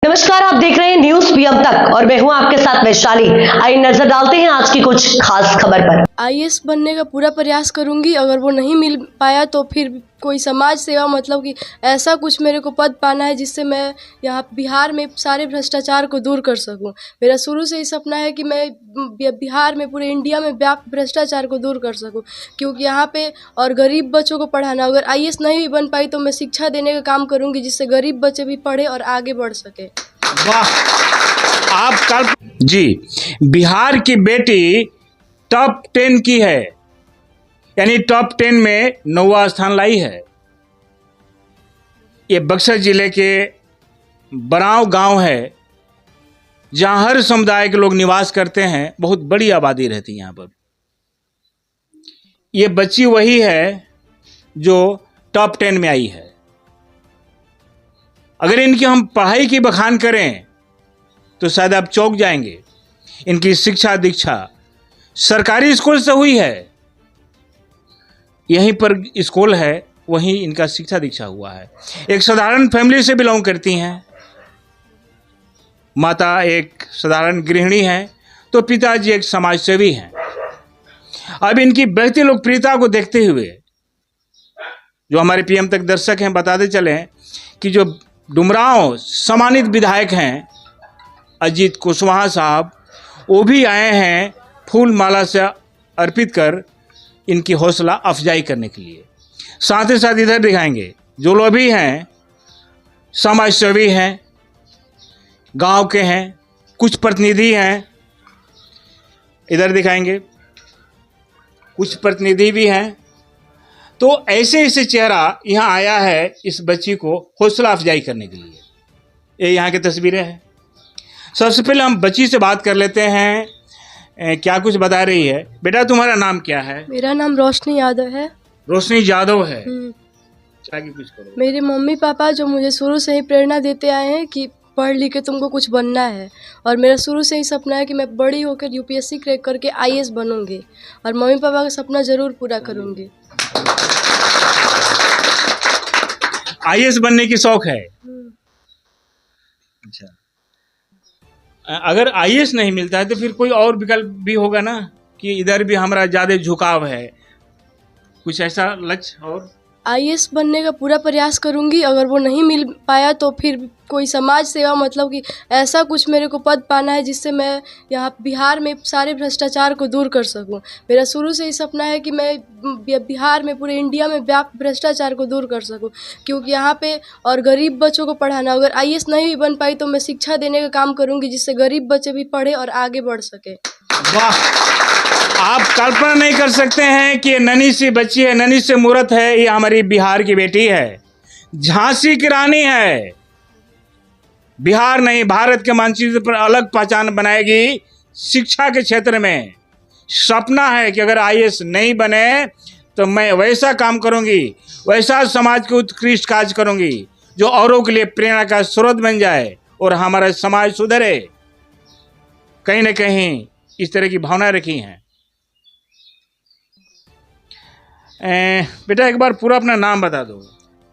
नमस्कार, आप देख रहे हैं न्यूज पीएम तक और मैं हूं आपके साथ वैशाली। आइए नजर डालते हैं आज की कुछ खास खबर पर। आईएएस बनने का पूरा प्रयास करूंगी। अगर वो नहीं मिल पाया तो फिर कोई समाज सेवा, मतलब कि ऐसा कुछ मेरे को पद पाना है जिससे मैं यहाँ बिहार में सारे भ्रष्टाचार को दूर कर सकूं। मेरा शुरू से ही सपना है कि मैं बिहार में, पूरे इंडिया में व्याप्त भ्रष्टाचार को दूर कर सकूं, क्योंकि यहाँ पे और गरीब बच्चों को पढ़ाना। अगर आईएएस नहीं भी बन पाई तो मैं शिक्षा देने का काम करूँगी जिससे गरीब बच्चे भी पढ़े और आगे बढ़ सके। वाह, आप कल जी बिहार की बेटी टॉप 10 की है, यानी टॉप 10 में 9वां स्थान लाई है। ये बक्सर जिले के बराव गांव है जहां हर समुदाय के लोग निवास करते हैं। बहुत बड़ी आबादी रहती है यहाँ पर। ये बच्ची वही है जो टॉप 10 में आई है। अगर इनकी हम पढ़ाई की बखान करें तो शायद आप चौंक जाएंगे। इनकी शिक्षा दीक्षा सरकारी स्कूल से हुई है, यहीं पर स्कूल है, वहीं इनका शिक्षा दीक्षा हुआ है। एक साधारण फैमिली से बिलोंग करती हैं। माता एक साधारण गृहिणी हैं तो पिताजी एक समाजसेवी हैं। अब इनकी बढ़ती लोकप्रियता को देखते हुए जो हमारे पीएम तक दर्शक हैं, बताते चलें कि जो डुमरांव सम्मानित विधायक हैं अजीत कुशवाहा साहब, वो भी आए हैं फूल माला से अर्पित कर इनकी हौसला अफजाई करने के लिए। साथ ही साथ इधर दिखाएंगे जो लोग भी हैं, समाजसेवी हैं, गांव के हैं, कुछ प्रतिनिधि हैं, इधर दिखाएंगे कुछ प्रतिनिधि भी हैं। तो ऐसे ऐसे चेहरा यहाँ आया है इस बच्ची को हौसला अफजाई करने के लिए। ये यहाँ की तस्वीरें हैं। सबसे पहले हम बच्ची से बात कर लेते हैं, क्या कुछ बता रही है। बेटा, तुम्हारा नाम क्या है? मेरा नाम रोशनी यादव है। रोशनी यादव है। आगे कुछ करो। मेरे मम्मी पापा जो मुझे शुरू से ही प्रेरणा देते आए हैं कि पढ़ लिख के तुमको कुछ बनना है, और मेरा शुरू से ही सपना है कि मैं बड़ी होकर यूपीएससी क्रैक करके आईएएस बनूंगी और मम्मी पापा का सपना ज़रूर पूरा करूंगी। आईएएस बनने की शौक है। अच्छा, अगर आईएएस नहीं मिलता है तो फिर कोई और विकल्प भी होगा ना, कि इधर भी हमारा ज़्यादा झुकाव है, कुछ ऐसा लक्ष्य? और आईएएस बनने का पूरा प्रयास करूंगी। अगर वो नहीं मिल पाया तो फिर कोई समाज सेवा, मतलब कि ऐसा कुछ मेरे को पद पाना है जिससे मैं यहाँ बिहार में सारे भ्रष्टाचार को दूर कर सकूं। मेरा शुरू से ही सपना है कि मैं बिहार में, पूरे इंडिया में व्याप्त भ्रष्टाचार को दूर कर सकूं, क्योंकि यहाँ पे और गरीब बच्चों को पढ़ाना। अगर आईएएस नहीं भी बन पाई तो मैं शिक्षा देने का काम करूँगी जिससे गरीब बच्चे भी पढ़े और आगे बढ़ सके। वाह, आप कल्पना नहीं कर सकते हैं कि ये नन्ही सी बच्ची है, नन्ही सी मूरत है। ये हमारी बिहार की बेटी है, झांसी की रानी है। बिहार नहीं, भारत के मानचित्र पर अलग पहचान बनाएगी शिक्षा के क्षेत्र में। सपना है कि अगर आईएएस नहीं बने तो मैं वैसा काम करूंगी, वैसा समाज के उत्कृष्ट कार्य करूंगी जो औरों के लिए प्रेरणा का स्रोत बन जाए और हमारा समाज सुधरे। कहीं ना कहीं इस तरह की भावना रखी हैं। बेटा, एक बार पूरा अपना नाम बता दो।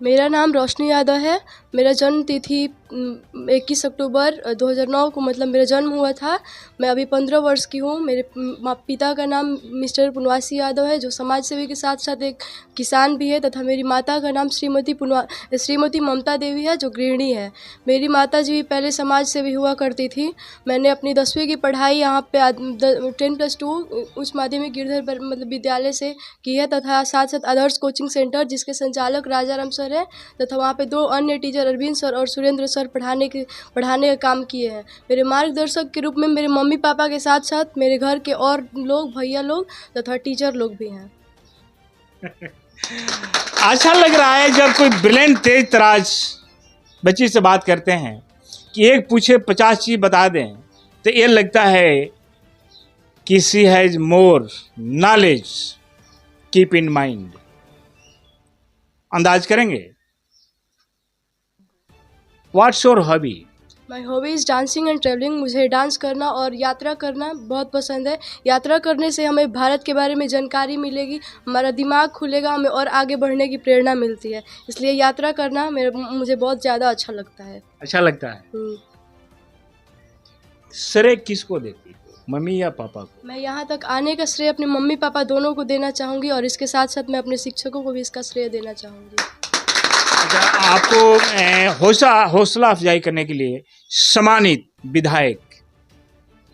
मेरा नाम रोशनी यादव है। मेरा जन्म तिथि 21 अक्टूबर 2009 को, मतलब मेरा जन्म हुआ था। मैं अभी 15 वर्ष की हूँ। मेरे पिता का नाम मिस्टर पुनवासी यादव है, जो समाज सेवी के साथ साथ एक किसान भी है, तथा मेरी माता का नाम श्रीमती ममता देवी है, जो गृहिणी है। मेरी माता जी पहले समाज सेवी हुआ करती थी। मैंने अपनी 10वीं की पढ़ाई यहाँ पे 10+2 उच्च माध्यमिक गिरधर मतलब विद्यालय से की है, तथा साथ साथ आदर्श कोचिंग सेंटर, जिसके संचालक राजाराम सर है, तथा वहाँ पे 2 अन्य टीचर अरविंद सर और सुरेंद्र सर पढ़ाने का काम किए हैं। मेरे मार्गदर्शक के रूप में मेरे मम्मी पापा के साथ साथ मेरे घर के और लोग, भैया लोग तथा टीचर लोग भी हैं। अच्छा लग रहा है जब कोई ब्रिलियंट तेज तराज बच्ची से बात करते हैं कि एक पूछे 50 चीज बता दें, तो ये लगता है कि she has more knowledge, keep in mind. अंदाज करेंगे? What's your hobby? My hobby is dancing and travelling. मुझे डांस करना और यात्रा करना बहुत पसंद है। यात्रा करने से हमें भारत के बारे में जानकारी मिलेगी, हमारा दिमाग खुलेगा, हमें और आगे बढ़ने की प्रेरणा मिलती है। इसलिए यात्रा करना मुझे बहुत ज़्यादा अच्छा लगता है। अच्छा लगता है। श्रेय किसको देती हो, मम्मी या पापा को? मैं यहाँ तक आने का श्रेय अपने मम्मी पापा दोनों को देना चाहूँगी और इसके साथ साथ मैं अपने शिक्षकों को भी इसका श्रेय देना चाहूँगी। अच्छा, आपको हौसला अफजाई करने के लिए सम्मानित विधायक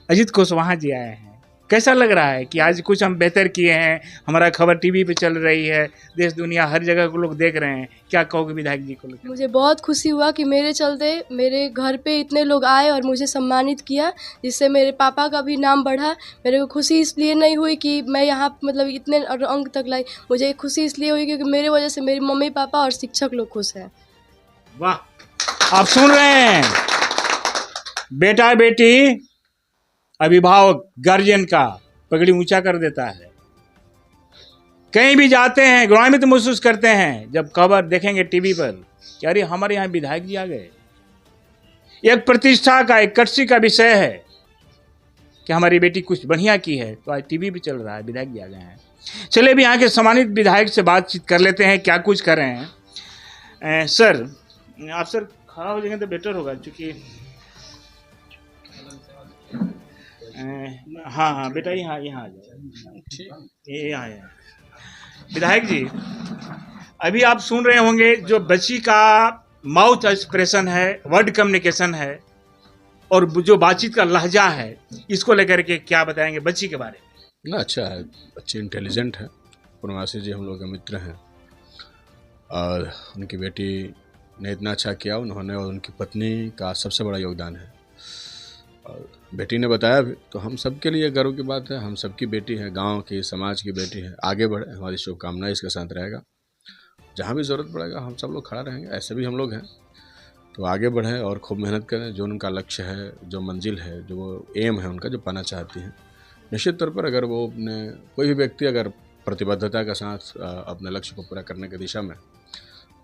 अजीत कुशवाहा जी आए हैं, कैसा लग रहा है कि आज कुछ हम बेहतर किए हैं, हमारा खबर टीवी पे चल रही है, देश दुनिया हर जगह को लोग देख रहे हैं, क्या कहोगे विधायक जी को लेकर? मुझे बहुत खुशी हुआ कि मेरे चलते मेरे घर पे इतने लोग आए और मुझे सम्मानित किया, जिससे मेरे पापा का भी नाम बढ़ा। मेरे को खुशी इसलिए नहीं हुई कि मैं यहाँ मतलब इतने अंक तक लाई, मुझे खुशी इसलिए हुई क्योंकि मेरे वजह से मेरे मम्मी पापा और शिक्षक लोग खुश हैं। वाह, आप सुन रहे हैं, बेटा बेटी अभिभावक गार्जियन का पगड़ी ऊंचा कर देता है। कहीं भी जाते हैं गौरवान्वित महसूस करते हैं जब खबर देखेंगे टीवी पर कि अरे हमारे यहाँ विधायक जी आ गए। एक प्रतिष्ठा का, एक कर्सी का विषय है कि हमारी बेटी कुछ बढ़िया की है, तो आज टीवी पे चल रहा है, विधायक जी आ गए हैं। चलिए भी यहाँ के सम्मानित विधायक से बातचीत कर लेते हैं, क्या कुछ कर रहे हैं। सर, आप सर खड़ा हो जाएंगे तो बेटर होगा, क्योंकि हाँ बेटा यहाँ आ जाओ, ये यहाँ है। विधायक जी, अभी आप सुन रहे होंगे जो बच्ची का माउथ एक्सप्रेशन है, वर्ड कम्युनिकेशन है और जो बातचीत का लहजा है, इसको लेकर के क्या बताएंगे बच्ची के बारे में? ना अच्छा है, बच्ची इंटेलिजेंट है। पूर्णवासी जी हम लोग के मित्र हैं और उनकी बेटी ने इतना अच्छा किया, उन्होंने और उनकी पत्नी का सबसे बड़ा योगदान है। और बेटी ने बताया भी, तो हम सबके लिए गर्व की बात है। हम सबकी बेटी है, गांव की, समाज की बेटी है, आगे बढ़े, हमारी शुभकामनाएं इसके साथ रहेगा। जहां भी ज़रूरत पड़ेगा हम सब लोग खड़ा रहेंगे, ऐसे भी हम लोग हैं। तो आगे बढ़ें और खूब मेहनत करें, जो उनका लक्ष्य है, जो मंजिल है, जो एम है उनका, जो पाना चाहती हैं, निश्चित तौर पर अगर वो अपने कोई भी व्यक्ति अगर प्रतिबद्धता के साथ अपने लक्ष्य को पूरा करने की दिशा में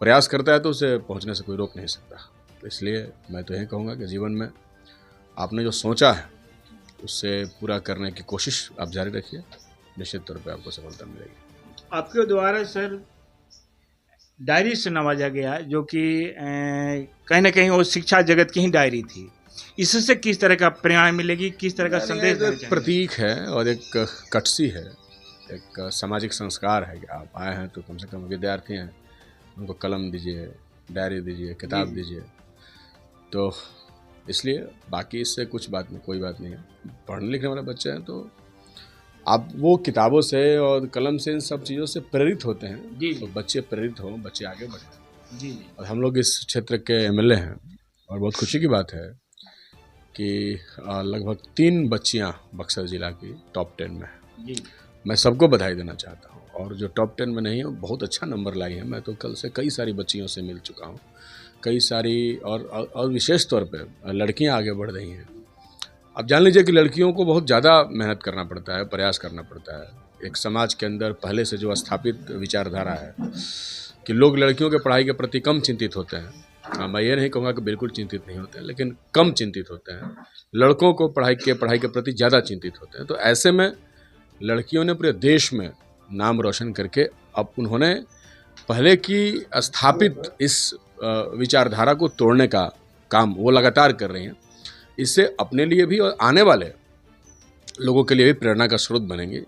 प्रयास करता है तो उसे पहुँचने से कोई रोक नहीं सकता। तो इसलिए मैं तो यही कहूँगा कि जीवन में आपने जो सोचा है उससे पूरा करने की कोशिश आप जारी रखिए, निश्चित तौर पे आपको सफलता मिलेगी। आपके द्वारा सर डायरी से नवाजा गया, जो कि कहीं ना कहीं वो शिक्षा जगत की ही डायरी थी, इससे किस तरह का प्रेरणा मिलेगी, किस तरह का संदेश देना चाहेंगे? प्रतीक है और एक कटसी है, एक सामाजिक संस्कार है कि आप आए हैं तो कम से कम विद्यार्थी हैं, उनको कलम दीजिए, डायरी दीजिए, किताब दीजिए। तो इसलिए बाकी इससे कुछ बात नहीं, कोई बात नहीं है। पढ़ने लिखने वाले बच्चे हैं तो आप वो किताबों से और कलम से, इन सब चीज़ों से प्रेरित होते हैं जी। तो बच्चे प्रेरित हों, बच्चे आगे बढ़ें। जी। और हम लोग इस क्षेत्र के एमएलए हैं और बहुत खुशी की बात है कि लगभग 3 बच्चियां बक्सर ज़िला की टॉप 10 में हैं। जी। मैं सबको बधाई देना चाहता हूँ, और जो टॉप 10 में नहीं है बहुत अच्छा नंबर लाई है। मैं तो कल से कई सारी बच्चियों से मिल चुका हूँ, कई सारी और विशेष तौर पे लड़कियां आगे बढ़ रही हैं। अब जान लीजिए कि लड़कियों को बहुत ज़्यादा मेहनत करना पड़ता है, प्रयास करना पड़ता है। एक समाज के अंदर पहले से जो स्थापित विचारधारा है कि लोग लड़कियों के पढ़ाई के प्रति कम चिंतित होते हैं, मैं ये नहीं कहूँगा कि बिल्कुल चिंतित नहीं होते हैं, लेकिन कम चिंतित होते हैं। लड़कों को पढ़ाई के प्रति ज़्यादा चिंतित होते हैं। तो ऐसे में लड़कियों ने पूरे देश में नाम रोशन करके अब उन्होंने पहले की स्थापित इस विचारधारा को तोड़ने का काम वो लगातार कर रही हैं। इससे अपने लिए भी और आने वाले लोगों के लिए भी प्रेरणा का स्रोत बनेंगे।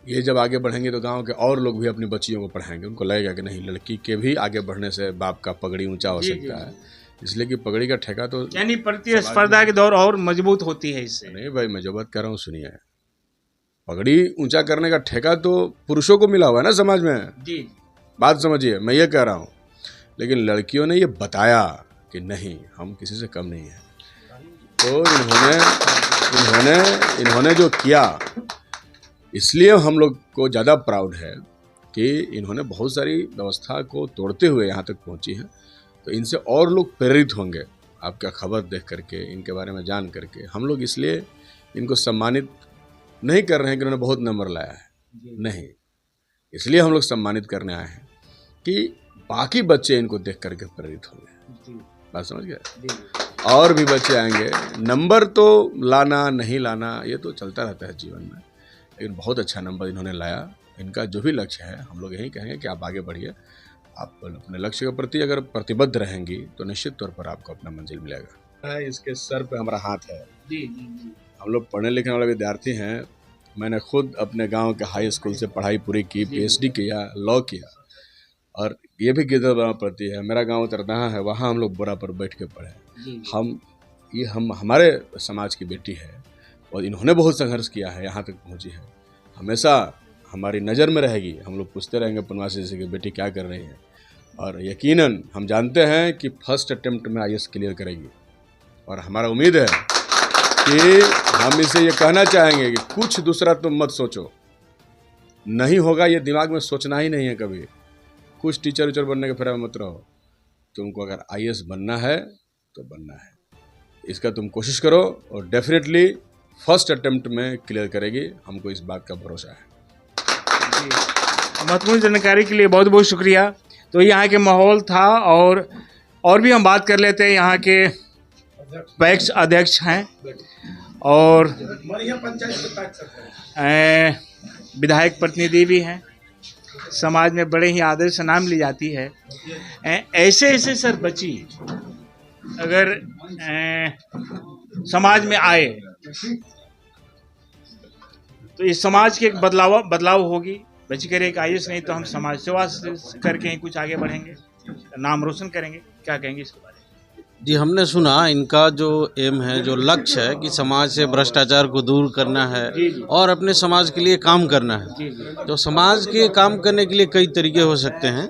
ये जब आगे बढ़ेंगे तो गांव के और लोग भी अपनी बच्चियों को पढ़ाएंगे, उनको लगेगा कि नहीं, लड़की के भी आगे बढ़ने से बाप का पगड़ी ऊंचा हो सकता है। इसलिए कि पगड़ी का ठेका तो यानी प्रतिस्पर्धा के दौर और मजबूत होती है इससे। नहीं भाई, मैं जो बात कर रहा हूँ सुनिए, पगड़ी ऊंचा करने का ठेका तो पुरुषों को मिला हुआ है ना समाज में। जी, बात समझिए, मैं ये कह रहा हूँ। लेकिन लड़कियों ने ये बताया कि नहीं, हम किसी से कम नहीं हैं। तो इन्होंने जो किया, इसलिए हम लोग को ज़्यादा प्राउड है कि इन्होंने बहुत सारी व्यवस्था को तोड़ते हुए यहाँ तक पहुँची हैं। तो इनसे और लोग प्रेरित होंगे आपका खबर देख करके, इनके बारे में जान करके। हम लोग इसलिए इनको सम्मानित नहीं कर रहे हैं कि उन्होंने बहुत नंबर लाया है, नहीं, इसलिए हम लोग सम्मानित करने आए हैं कि बाकी बच्चे इनको देख करके प्रेरित होंगे। बात समझ गए? और भी बच्चे आएंगे। नंबर तो लाना नहीं लाना ये तो चलता रहता है जीवन में, लेकिन बहुत अच्छा नंबर इन्होंने लाया। इनका जो भी लक्ष्य है, हम लोग यही कहेंगे कि आप आगे बढ़िए। आप अपने लक्ष्य के प्रति अगर प्रतिबद्ध रहेंगी तो निश्चित तौर पर आपको अपना मंजिल मिलेगा। है, इसके सर पे हमारा हाथ है। जी जी जी। हम लोग पढ़ने लिखने वाले विद्यार्थी हैं। मैंने खुद अपने गांव के हाई स्कूल से पढ़ाई पूरी की, PhD किया, लॉ किया, और ये भी गिरदर पड़ती है। मेरा गांव तरदहा है, वहाँ हम लोग बोरा पर बैठ के पढ़े। हम हमारे समाज की बेटी है और इन्होंने बहुत संघर्ष किया है, यहाँ तक पहुँची है। हमेशा हमारी नज़र में रहेगी। हम लोग पूछते रहेंगे पुनवासी जी से कि बेटी क्या कर रही है, और यकीनन हम जानते हैं कि फर्स्ट अटेम्प्ट में IAS क्लियर करेगी। और हमारा उम्मीद है कि हम इसे ये कहना चाहेंगे कि कुछ दूसरा तुम मत सोचो, नहीं होगा ये दिमाग में सोचना ही नहीं है कभी। कुछ टीचर उचर बनने के फिर मत रहो। तुमको अगर IAS बनना है तो बनना है, इसका तुम कोशिश करो और डेफिनेटली फर्स्ट अटेम्प्ट में क्लियर करेगी, हमको इस बात का भरोसा है। महत्वपूर्ण जानकारी के लिए बहुत बहुत शुक्रिया। तो यहाँ के माहौल था, और भी हम बात कर लेते हैं। यहाँ के पैक्स अध्यक्ष हैं और विधायक प्रतिनिधि भी हैं। समाज में बड़े ही आदर से नाम ली जाती है। ऐसे ऐसे सर बच्ची अगर समाज में आए तो इस समाज की एक बदलाव होगी। बच्ची करे एक IAS नहीं तो हम समाज सेवा करके ही कुछ आगे बढ़ेंगे, नाम रोशन करेंगे। क्या कहेंगे इसके बारे में? जी, हमने सुना इनका जो एम है, जो लक्ष्य है कि समाज से भ्रष्टाचार को दूर करना है और अपने समाज के लिए काम करना है। तो समाज के काम करने के लिए कई तरीके हो सकते हैं।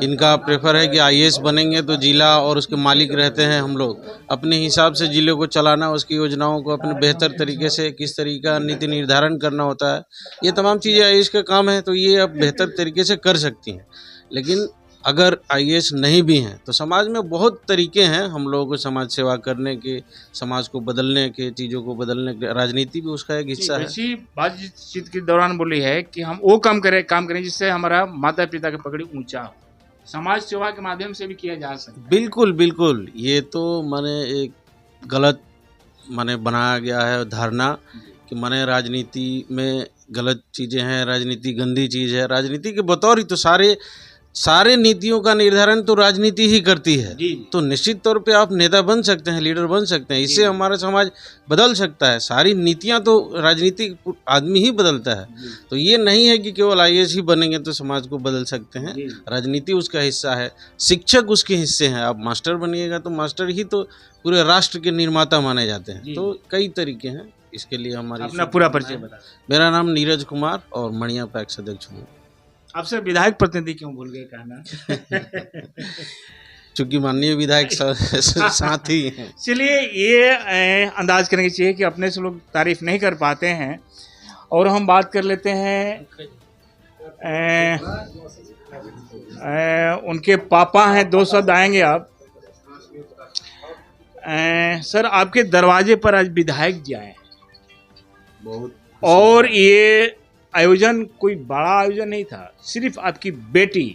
इनका प्रेफर है कि IAS बनेंगे तो जिला और उसके मालिक रहते हैं हम लोग, अपने हिसाब से जिले को चलाना, उसकी योजनाओं को अपने बेहतर तरीके से किस तरीके का नीति निर्धारण करना होता है, ये तमाम चीज़ें IAS का काम है। तो ये अब बेहतर तरीके से कर सकती हैं। लेकिन अगर IAS नहीं भी हैं तो समाज में बहुत तरीके हैं हम लोगों को समाज सेवा करने के, समाज को बदलने के, चीज़ों को बदलने के। राजनीति भी उसका एक हिस्सा है। इसी बातचीत के दौरान बोली है कि हम वो काम करें जिससे हमारा माता पिता की पकड़ी ऊंचा हो। समाज सेवा के माध्यम से भी किया जा सकता है। बिल्कुल बिल्कुल, ये तो माने एक गलत बनाया गया है धारणा कि राजनीति में गलत चीज़ें हैं, राजनीति गंदी चीज़ है। राजनीति के बतौर ही तो सारे नीतियों का निर्धारण तो राजनीति ही करती है। तो निश्चित तौर पे आप नेता बन सकते हैं, लीडर बन सकते हैं, इससे हमारा समाज बदल सकता है। सारी नीतियां तो राजनीतिक आदमी ही बदलता है। तो ये नहीं है कि केवल IAS ही बनेंगे तो समाज को बदल सकते हैं। राजनीति उसका हिस्सा है, शिक्षक उसके हिस्से हैं। आप मास्टर बनिएगा तो मास्टर ही तो पूरे राष्ट्र के निर्माता माने जाते हैं। तो कई तरीके हैं इसके लिए। हमारी अपना पूरा परिचय बता। मेरा नाम नीरज कुमार और मणिया पैक्स अध्यक्ष हूँ। आप सर विधायक प्रतिनिधि क्यों भूल गए कहना? चूंकि माननीय विधायक साथ ही हैं। चलिए, ये अंदाज करने चाहिए कि अपने से लोग तारीफ नहीं कर पाते हैं। और हम बात कर लेते हैं, उनके पापा हैं। 2 शब्द आएंगे आप। सर, आपके दरवाजे पर आज विधायक जी आए हैं बहुत, और ये आयोजन कोई बड़ा आयोजन नहीं था, सिर्फ आपकी बेटी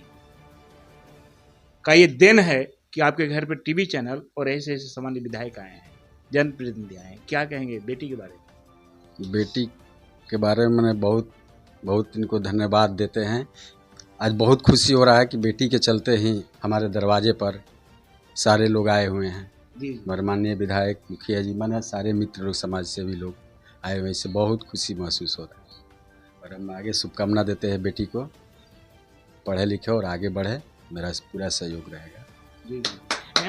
का ये दिन है कि आपके घर पे टीवी चैनल और ऐसे ऐसे सामान्य विधायक आए हैं, जनप्रतिनिधि आए हैं। क्या कहेंगे बेटी के बारे में? बेटी के बारे में मैंने बहुत इनको धन्यवाद देते हैं। आज बहुत खुशी हो रहा है कि बेटी के चलते ही हमारे दरवाजे पर सारे लोग आए हुए हैं। हमारे माननीय विधायक, मुखिया जी, माने सारे मित्र लोग, समाज से भी लोग आए हुए, इससे बहुत खुशी महसूस हो रहा है। और हम आगे शुभकामना देते हैं बेटी को, पढ़े लिखे और आगे बढ़े, मेरा पूरा सहयोग रहेगा। जी।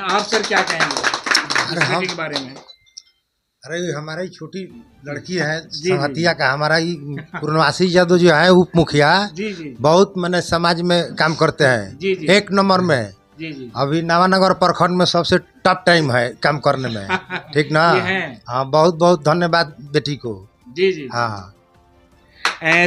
आप सर क्या कहेंगे बेटी के बारे में? अरे हमारी छोटी लड़की है संहतिया का, हमारा ही पूर्णवासी यादव जो है उप मुखिया, बहुत समाज में काम करते हैं। 1 नंबर में। अभी नवानगर प्रखंड में सबसे टॉप टाइम है काम करने में। ठीक ना? हाँ, बहुत बहुत धन्यवाद बेटी को। जी। हाँ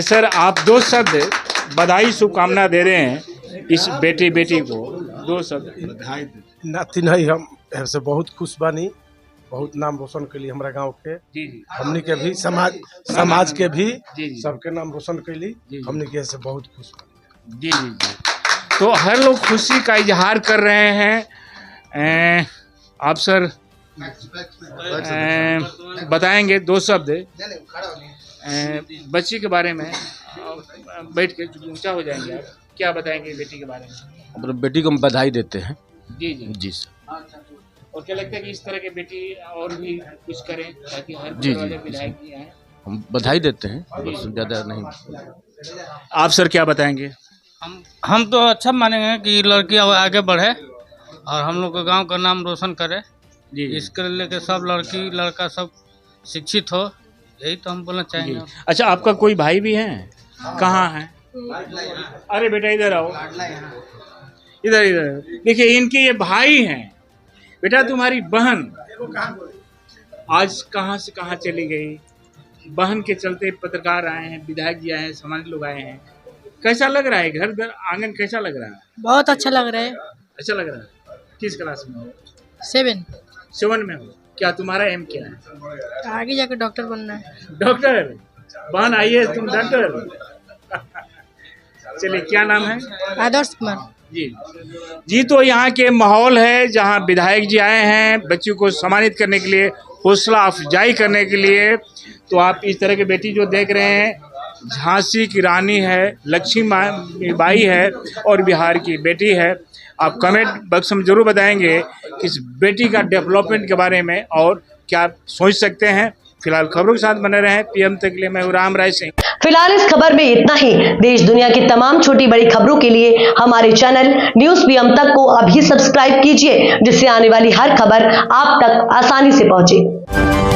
सर, आप 2 शब्द बधाई शुभकामना दे रहे हैं इस बेटी को। 2 शब्द बधाई नाती नहीं, हम से बहुत खुश बानी। बहुत नाम रोशन के लिए हमारा गांव के, हमने के भी समाज के भी सबके नाम रोशन कैली। हमने के से बहुत खुश बानी। जी। तो हर लोग खुशी का इजहार कर रहे हैं। आप सर बताएंगे 2 शब्द बच्ची के बारे में? बैठ के ऊंचा हो जाएंगे आप, क्या बताएंगे बेटी के बारे में? बेटी को हम बधाई देते हैं। जी सर। और क्या लगता है कि इस तरह के बेटी और भी कुछ करें ताकि हर जी, वाले जी, विधायक भी आए? हम बधाई देते हैं, बस ज़्यादा नहीं। आप सर क्या बताएंगे? हम तो अच्छा मानेंगे कि लड़की आगे बढ़े और हम लोग के गांव का नाम रोशन करे। जी इसके लेके सब लड़की लड़का सब शिक्षित हो, यही तो हम बोलना चाहेंगे। अच्छा, आपका कोई भाई भी है? कहाँ है? अरे बेटा इधर आओ, इधर इधर देखिए, इनके ये भाई हैं। बेटा तुम्हारी बहन आज कहाँ से कहाँ चली गई? बहन के चलते पत्रकार आए हैं, विधायक जी आए हैं, समाज लोग आए हैं। कैसा लग रहा है? घर घर आंगन कैसा लग रहा है? बहुत अच्छा लग रहा है। अच्छा लग रहा है। किस क्लास में हो? 7 में हो। क्या तुम्हारा एम क्या है? आगे जाकर डॉक्टर बनना है। डॉक्टर? बहन आइए, तुम डॉक्टर। चलिए, क्या नाम है? आदर्श कुमार जी। जी, तो यहाँ के माहौल है जहाँ विधायक जी आए हैं बच्चों को सम्मानित करने के लिए, हौसला अफजाई करने के लिए। तो आप इस तरह की बेटी जो देख रहे हैं, झांसी की रानी है, लक्ष्मी बाई है और बिहार की बेटी है। आप कमेंट बॉक्स में जरूर बताएंगे कि इस बेटी का डेवलपमेंट के बारे में और क्या सोच सकते हैं। फिलहाल खबरों के साथ बने रहें पीएम तक के लिए। मैं हूं राम राय सिंह। फिलहाल इस खबर में इतना ही। देश दुनिया की तमाम छोटी बड़ी खबरों के लिए हमारे चैनल न्यूज़ पीएम तक को अभी सब्सक्राइब कीजिए, जिससे आने वाली हर खबर आप तक आसानी से पहुंचे।